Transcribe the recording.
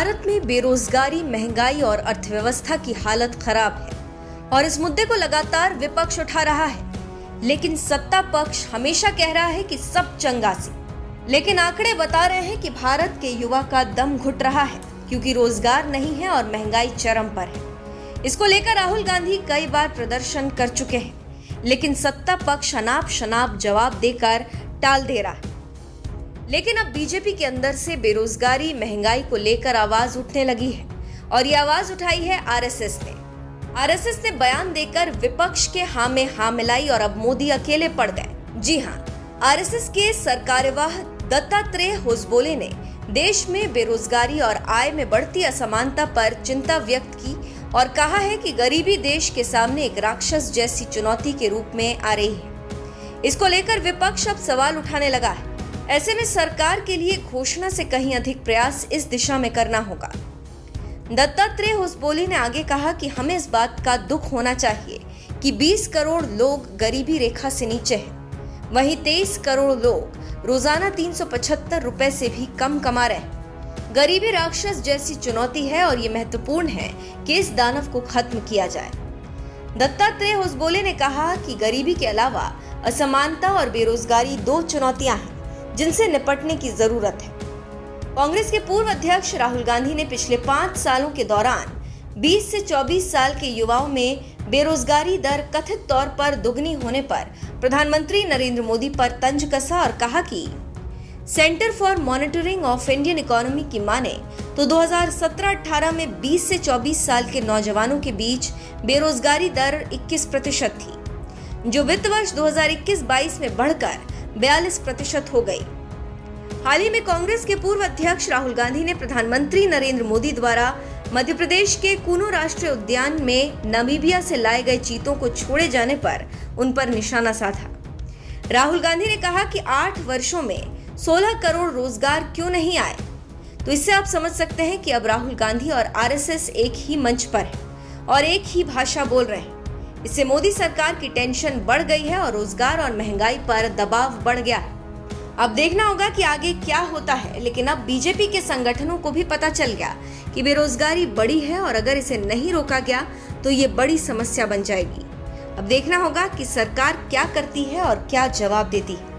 भारत में बेरोजगारी, महंगाई और अर्थव्यवस्था की हालत खराब है और इस मुद्दे को लगातार विपक्ष उठा रहा है। लेकिन सत्ता पक्ष हमेशा कह रहा है कि सब चंगा सी। लेकिन आंकड़े बता रहे हैं कि भारत के युवा का दम घुट रहा है क्योंकि रोजगार नहीं है और महंगाई चरम पर है। इसको लेकर राहुल गांधी कई बार प्रदर्शन कर चुके हैं, लेकिन सत्ता पक्ष अनाप शनाप जवाब देकर टाल दे रहा है। लेकिन अब बीजेपी के अंदर से बेरोजगारी, महंगाई को लेकर आवाज उठने लगी है और ये आवाज उठाई है आरएसएस ने। आरएसएस ने बयान देकर विपक्ष के हाँ में हाँ मिलाई और अब मोदी अकेले पड़ गए। जी हाँ, आरएसएस के सरकार्यवाह दत्तात्रेय होसबोले ने देश में बेरोजगारी और आय में बढ़ती असमानता पर चिंता व्यक्त की और कहा है कि गरीबी देश के सामने एक राक्षस जैसी चुनौती के रूप में आ रही है। इसको लेकर विपक्ष अब सवाल उठाने लगा है। ऐसे में सरकार के लिए घोषणा से कहीं अधिक प्रयास इस दिशा में करना होगा। दत्तात्रेय होसबोले ने आगे कहा कि हमें इस बात का दुख होना चाहिए कि 20 करोड़ लोग गरीबी रेखा से नीचे हैं। वहीं 23 करोड़ लोग रोजाना 375 रुपए से भी कम कमा रहे हैं। गरीबी राक्षस जैसी चुनौती है और ये महत्वपूर्ण है कि इस दानव को खत्म किया जाए। दत्तात्रेय होसबोले ने कहा कि गरीबी के अलावा असमानता और बेरोजगारी दो चुनौतियां हैं जिनसे निपटने की जरूरत है। कांग्रेस के पूर्व अध्यक्ष राहुल गांधी ने पिछले 5 सालों के दौरान 20 से 24 साल के युवाओं में बेरोजगारी दर कथित तौर पर दुगनी होने पर प्रधानमंत्री नरेंद्र मोदी पर तंज कसा और कहा कि centre for monitoring of Indian economy की माने तो 2017-18 में 20 से 24 साल के नौजवानों के बीच बेरोजगारी दर 21% थी, जो वित्त वर्ष 2021-22 में बढ़कर 42% हो गई। हाल ही में कांग्रेस के पूर्व अध्यक्ष राहुल गांधी ने प्रधानमंत्री नरेंद्र मोदी द्वारा मध्य प्रदेश के कूनो राष्ट्रीय उद्यान में नामीबिया से लाए गए चीतों को छोड़े जाने पर उन पर निशाना साधा। राहुल गांधी ने कहा कि 8 वर्षों में 16 करोड़ रोजगार क्यों नहीं आए। तो इससे आप समझ सकते हैं कि अब राहुल गांधी और आरएसएस एक ही मंच पर है और एक ही भाषा बोल रहे हैं। इससे मोदी सरकार की टेंशन बढ़ गई है और रोजगार और महंगाई पर दबाव बढ़ गया है। अब देखना होगा कि आगे क्या होता है। लेकिन अब बीजेपी के संगठनों को भी पता चल गया कि बेरोजगारी बड़ी है और अगर इसे नहीं रोका गया तो ये बड़ी समस्या बन जाएगी। अब देखना होगा कि सरकार क्या करती है और क्या जवाब देती है।